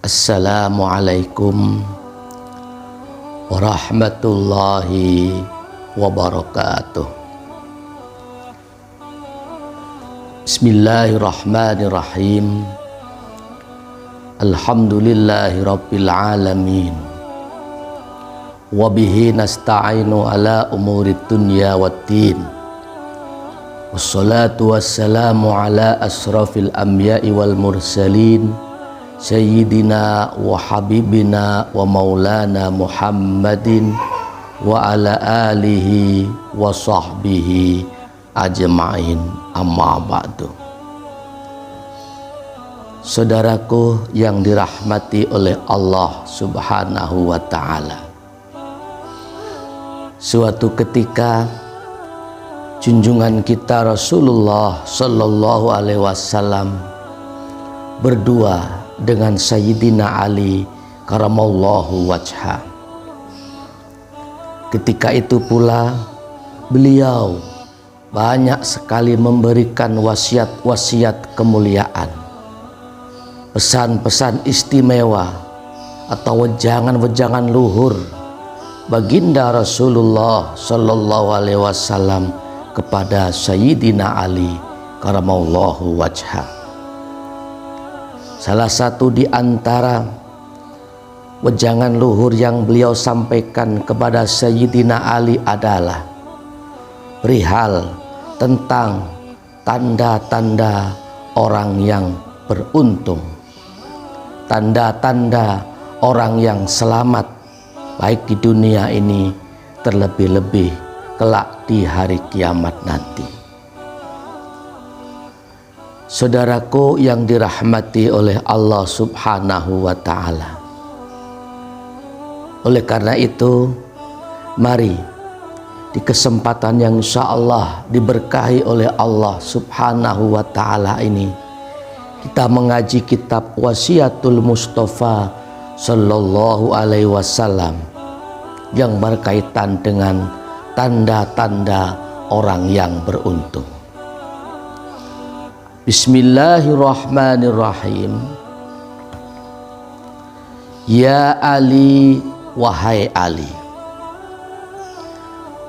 Assalamualaikum warahmatullahi wabarakatuh. Bismillahirrahmanirrahim. Alhamdulillahi rabbil alamin. Wabihi nasta'inu ala umurid dunya waddin. Wassalatu wassalamu ala asrafil anbiya'i wal mursalin, Sayyidina wa habibina wa maulana Muhammadin wa ala alihi wa sahbihi ajma'in, amma ba'du. Saudaraku yang dirahmati oleh Allah Subhanahu wa ta'ala, suatu ketika junjungan kita Rasulullah Sallallahu Alaihi Wasallam berdua dengan Sayyidina Ali karamallahu wajha. Ketika itu pula beliau banyak sekali memberikan wasiat-wasiat kemuliaan, pesan-pesan istimewa atau wejangan-wejangan luhur baginda Rasulullah Sallallahu Alaihi Wasallam kepada Sayyidina Ali karamallahu wajha. Salah satu di antara wejangan luhur yang beliau sampaikan kepada Sayyidina Ali adalah perihal tentang tanda-tanda orang yang beruntung, tanda-tanda orang yang selamat baik di dunia ini, terlebih-lebih kelak di hari kiamat nanti. Saudaraku yang dirahmati oleh Allah Subhanahu wa ta'ala, oleh karena itu mari di kesempatan yang insya Allah diberkahi oleh Allah Subhanahu wa ta'ala ini, kita mengaji kitab Wasiatul Mustafa Sallallahu Alaihi Wasallam yang berkaitan dengan tanda-tanda orang yang beruntung. Bismillahirrahmanirrahim. Ya Ali, wahai Ali,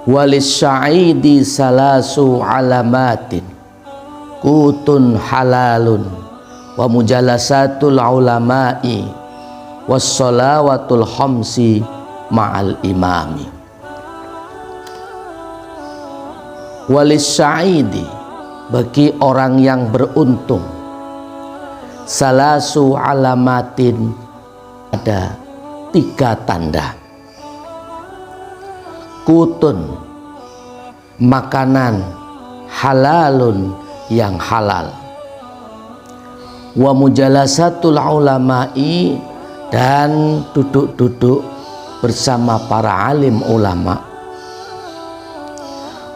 walis sya'idi salasu alamatin, kutun halalun, wa mujalasatul ulama'i, wassalawatul khamsi ma'al imami. Walis sya'idi, bagi orang yang beruntung, salasu alamatin, ada 3 tanda. Kutun, makanan halalun, yang halal. Wa mujalasatul ulama'i, dan duduk-duduk bersama para alim ulama.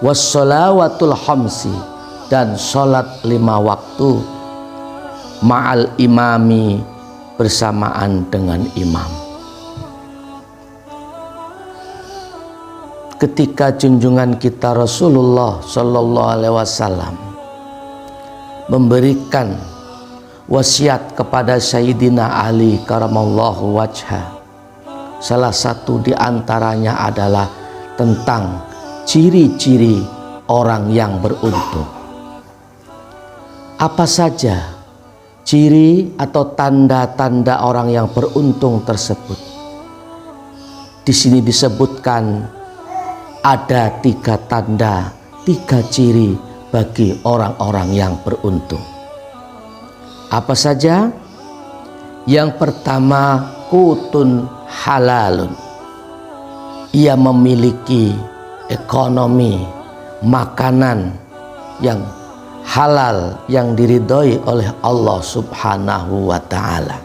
Wassalawatul khamsi, dan sholat 5 waktu ma'al imami, bersamaan dengan imam. Ketika junjungan kita Rasulullah Sallallahu Alaihi Wasallam memberikan wasiat kepada Sayyidina Ali karamallahu wajha, salah satu di antaranya adalah tentang ciri-ciri orang yang beruntung. Apa saja ciri atau tanda-tanda orang yang beruntung tersebut? Di sini disebutkan ada 3 tanda, 3 ciri bagi orang-orang yang beruntung. Apa saja? Yang pertama, kutun halalun. Ia memiliki ekonomi, makanan yang halal, yang diridhoi oleh Allah Subhanahu wa ta'ala.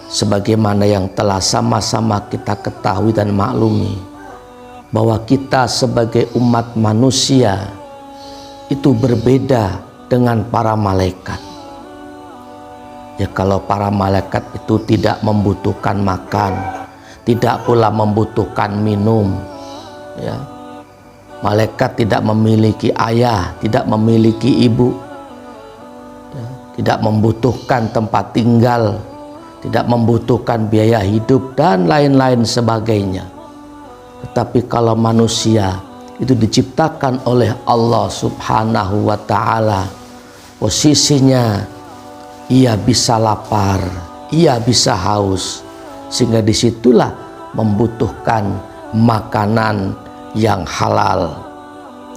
Sebagaimana yang telah sama-sama kita ketahui dan maklumi, bahwa kita sebagai umat manusia itu berbeda dengan para malaikat. Ya, kalau para malaikat itu tidak membutuhkan makan, tidak pula membutuhkan minum, ya. Malaikat tidak memiliki ayah, tidak memiliki ibu, ya. tidak membutuhkan tempat tinggal, tidak membutuhkan biaya hidup dan lain-lain sebagainya. Tetapi kalau manusia itu diciptakan oleh Allah Subhanahu wa ta'ala, posisinya ia bisa lapar, ia bisa haus, sehingga disitulah membutuhkan makanan yang halal,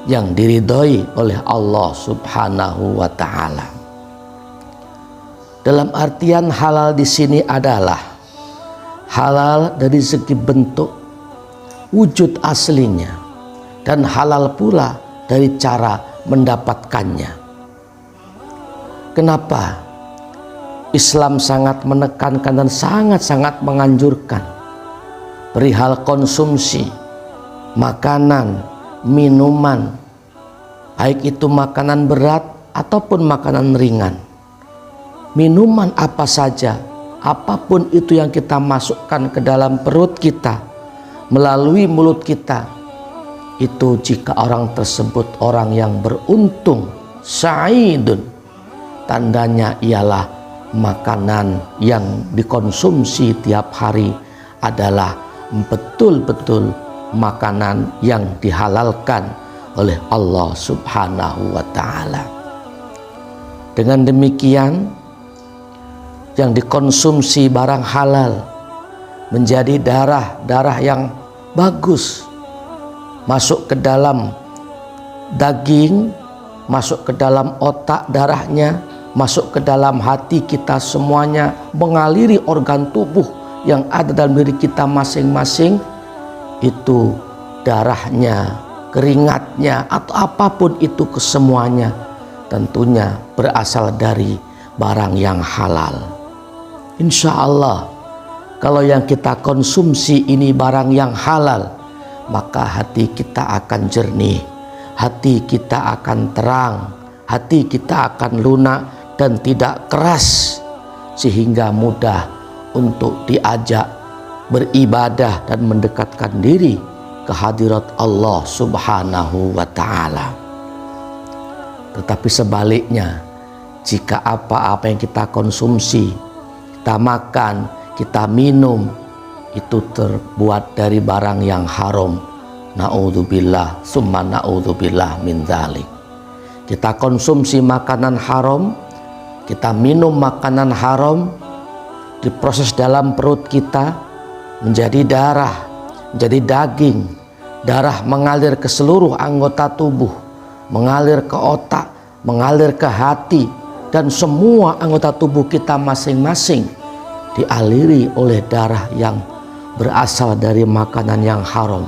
yang diridhoi oleh Allah Subhanahu wa ta'ala. Dalam artian halal di sini adalah halal dari segi bentuk, wujud aslinya, dan halal pula dari cara mendapatkannya. Kenapa Islam sangat menekankan dan sangat-sangat menganjurkan perihal konsumsi makanan, minuman, baik itu makanan berat ataupun makanan ringan. Minuman apa saja, apapun itu yang kita masukkan ke dalam perut kita melalui mulut kita, itu jika orang tersebut orang yang beruntung, sa'idun, tandanya ialah makanan yang dikonsumsi tiap hari adalah betul-betul makanan yang dihalalkan oleh Allah Subhanahu wa ta'ala. Dengan demikian, yang dikonsumsi barang halal menjadi darah yang bagus, masuk ke dalam daging, masuk ke dalam otak darahnya, masuk ke dalam hati kita semuanya, mengaliri organ tubuh yang ada dalam diri kita masing-masing. Itu darahnya, keringatnya, atau apapun itu kesemuanya tentunya berasal dari barang yang halal. Insya Allah, kalau yang kita konsumsi ini barang yang halal, maka hati kita akan jernih, hati kita akan terang, hati kita akan lunak dan tidak keras, sehingga mudah untuk diajak beribadah dan mendekatkan diri ke hadirat Allah Subhanahu wa ta'ala. Tetapi sebaliknya, jika apa-apa yang kita konsumsi, kita makan, kita minum, itu terbuat dari barang yang haram, na'udzubillah summa na'udzubillah min dzalik. Kita konsumsi makanan haram, kita minum makanan haram, diproses dalam perut kita menjadi darah, menjadi daging. Darah mengalir ke seluruh anggota tubuh, mengalir ke otak, mengalir ke hati, dan semua anggota tubuh kita masing-masing dialiri oleh darah yang berasal dari makanan yang haram.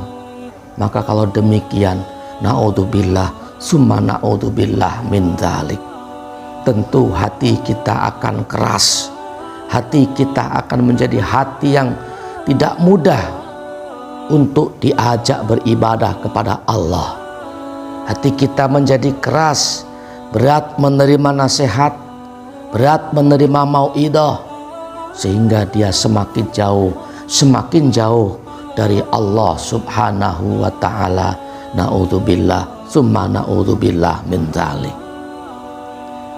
Maka kalau demikian, na'udzubillah summa na'udzubillah min dzalik, tentu hati kita akan keras, hati kita akan menjadi hati yang tidak mudah untuk diajak beribadah kepada Allah. Hati kita menjadi keras, berat menerima nasihat, berat menerima mau'idah, sehingga dia semakin jauh dari Allah Subhanahu wa ta'ala. Na'udzubillah summa na'udzubillah min dzalik.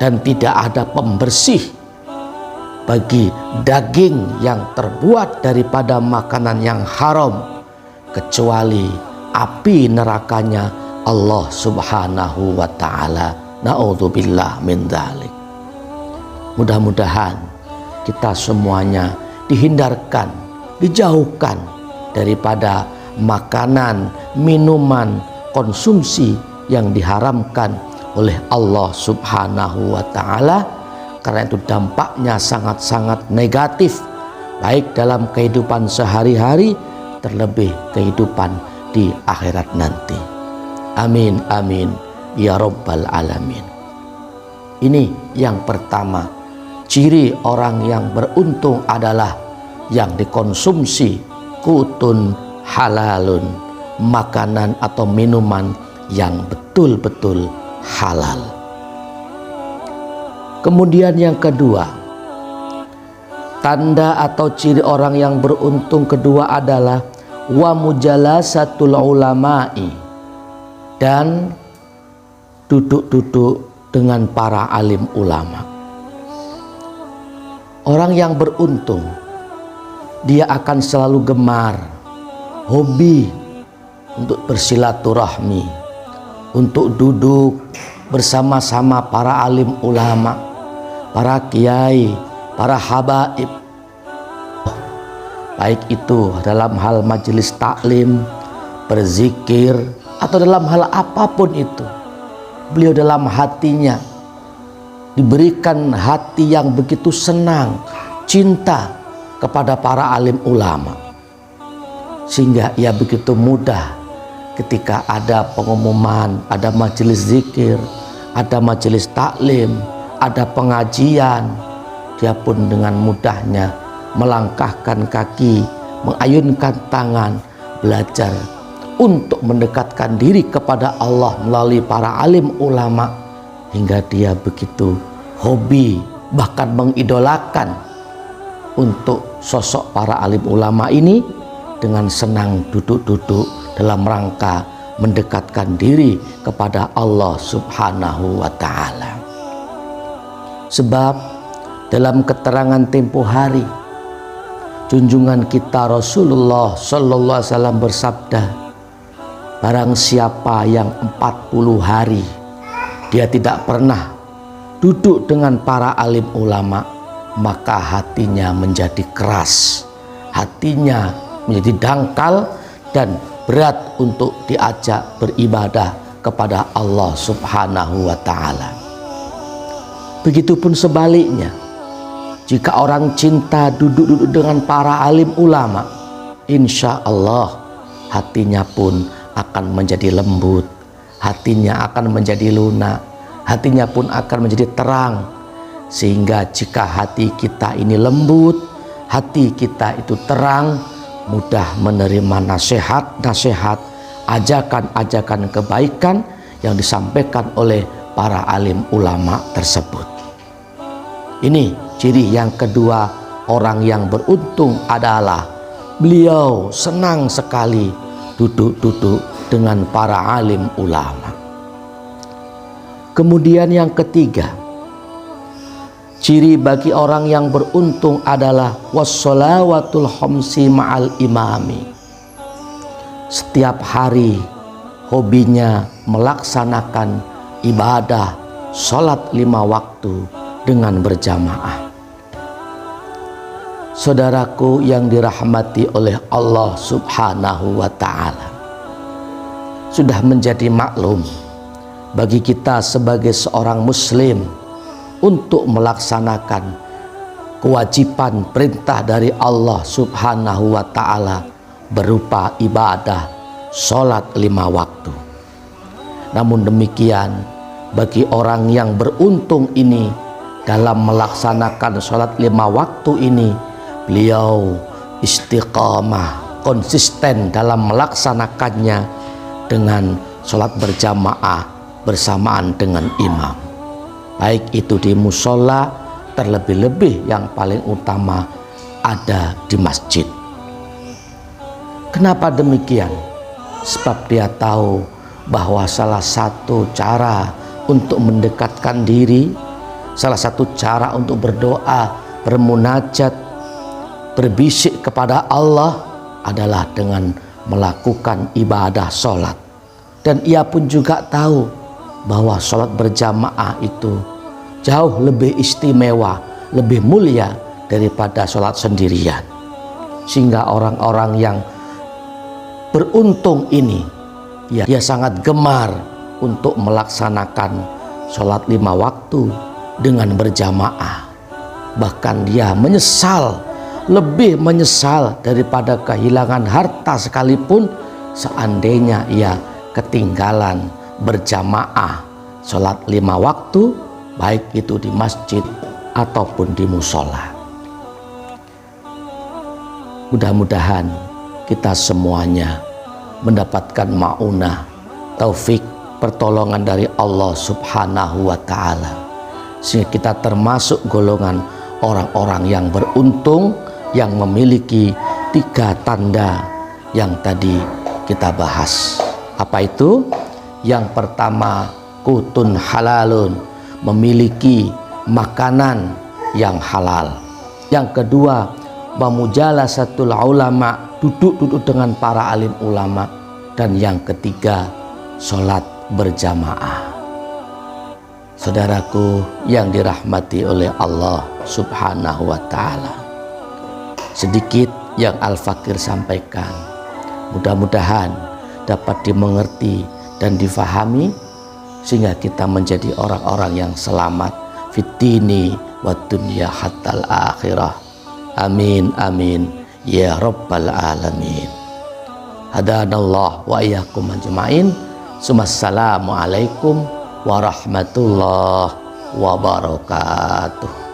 Dan tidak ada pembersih bagi daging yang terbuat daripada makanan yang haram kecuali api nerakanya Allah Subhanahu wa ta'ala. Na'udzubillah min dzalik. Mudah-mudahan kita semuanya dihindarkan, dijauhkan daripada makanan, minuman, konsumsi yang diharamkan oleh Allah Subhanahu wa ta'ala, karena itu dampaknya sangat-sangat negatif, baik dalam kehidupan sehari-hari, terlebih kehidupan di akhirat nanti. Amin amin ya rabbal alamin. Ini yang pertama, ciri orang yang beruntung adalah yang dikonsumsi kutun halalun, makanan atau minuman yang betul-betul halal. Kemudian yang kedua, tanda atau ciri orang yang beruntung kedua adalah wa mujalasatul ulama'i, dan duduk-duduk dengan para alim ulama. Orang yang beruntung, dia akan selalu gemar, hobi untuk bersilaturahmi, untuk duduk bersama-sama para alim ulama, para kiai, para habaib. Baik itu dalam hal majelis taklim, berzikir, atau dalam hal apapun itu, beliau dalam hatinya diberikan hati yang begitu senang, cinta kepada para alim ulama, sehingga ia begitu mudah ketika ada pengumuman, ada majelis zikir, ada majelis taklim, ada pengajian, dia pun dengan mudahnya melangkahkan kaki, mengayunkan tangan, belajar untuk mendekatkan diri kepada Allah melalui para alim ulama, hingga dia begitu hobi, bahkan mengidolakan untuk sosok para alim ulama ini, dengan senang duduk-duduk dalam rangka mendekatkan diri kepada Allah Subhanahu wa Ta'ala. Sebab dalam keterangan tempo hari, junjungan kita Rasulullah Sallallahu Alaihi Wasallam bersabda, barang siapa yang 40 hari dia tidak pernah duduk dengan para alim ulama, maka hatinya menjadi keras, hatinya menjadi dangkal dan berat untuk diajak beribadah kepada Allah Subhanahu wa Ta'ala. Begitupun sebaliknya, jika orang cinta duduk-duduk dengan para alim ulama, insya Allah hatinya pun akan menjadi lembut, hatinya akan menjadi lunak, hatinya pun akan menjadi terang. Sehingga jika hati kita ini lembut, hati kita itu terang, mudah menerima nasihat-nasihat, ajakan-ajakan kebaikan yang disampaikan oleh para alim ulama tersebut. Ini ciri yang kedua, orang yang beruntung adalah beliau senang sekali duduk-duduk dengan para alim ulama. Kemudian yang ketiga, ciri bagi orang yang beruntung adalah wassalawatul khamsi ma'al imami. Setiap hari hobinya melaksanakan ibadah sholat 5 waktu dengan berjamaah. Saudaraku yang dirahmati oleh Allah Subhanahu wa Ta'ala, sudah menjadi maklum bagi kita sebagai seorang muslim untuk melaksanakan kewajiban perintah dari Allah Subhanahu wa Ta'ala berupa ibadah sholat 5 waktu. Namun demikian, bagi orang yang beruntung ini, dalam melaksanakan sholat 5 waktu ini, beliau istiqamah, konsisten dalam melaksanakannya dengan sholat berjamaah bersamaan dengan imam. Baik itu di musola, terlebih-lebih yang paling utama ada di masjid. Kenapa demikian? Sebab dia tahu bahwa salah satu cara untuk mendekatkan diri, salah satu cara untuk berdoa, bermunajat, berbisik kepada Allah adalah dengan melakukan ibadah sholat. Dan ia pun juga tahu bahwa sholat berjamaah itu jauh lebih istimewa, lebih mulia daripada sholat sendirian. Sehingga orang-orang yang beruntung ini, dia sangat gemar untuk melaksanakan sholat 5 waktu dengan berjamaah. Bahkan dia menyesal, lebih menyesal daripada kehilangan harta sekalipun, seandainya ia ketinggalan berjamaah sholat 5 waktu, baik itu di masjid ataupun di musola. Mudah-mudahan kita semuanya mendapatkan ma'unah, taufik, pertolongan dari Allah Subhanahu wa Ta'ala, sehingga kita termasuk golongan orang-orang yang beruntung, yang memiliki 3 tanda yang tadi kita bahas. Apa itu? Yang pertama, kutun halalun, memiliki makanan yang halal. Yang kedua, memujalasatul ulama, duduk-duduk dengan para alim ulama. Dan yang ketiga, sholat berjamaah. Saudaraku yang dirahmati oleh Allah Subhanahu wa ta'ala, sedikit yang Al-Fakir sampaikan, mudah-mudahan dapat dimengerti dan difahami, sehingga kita menjadi orang-orang yang selamat fitini wa dunya hatal akhirah. Amin amin ya rabbal alamin. Hadanallah wa iyyakum ajmain. Assalamualaikum warahmatullahi wabarakatuh.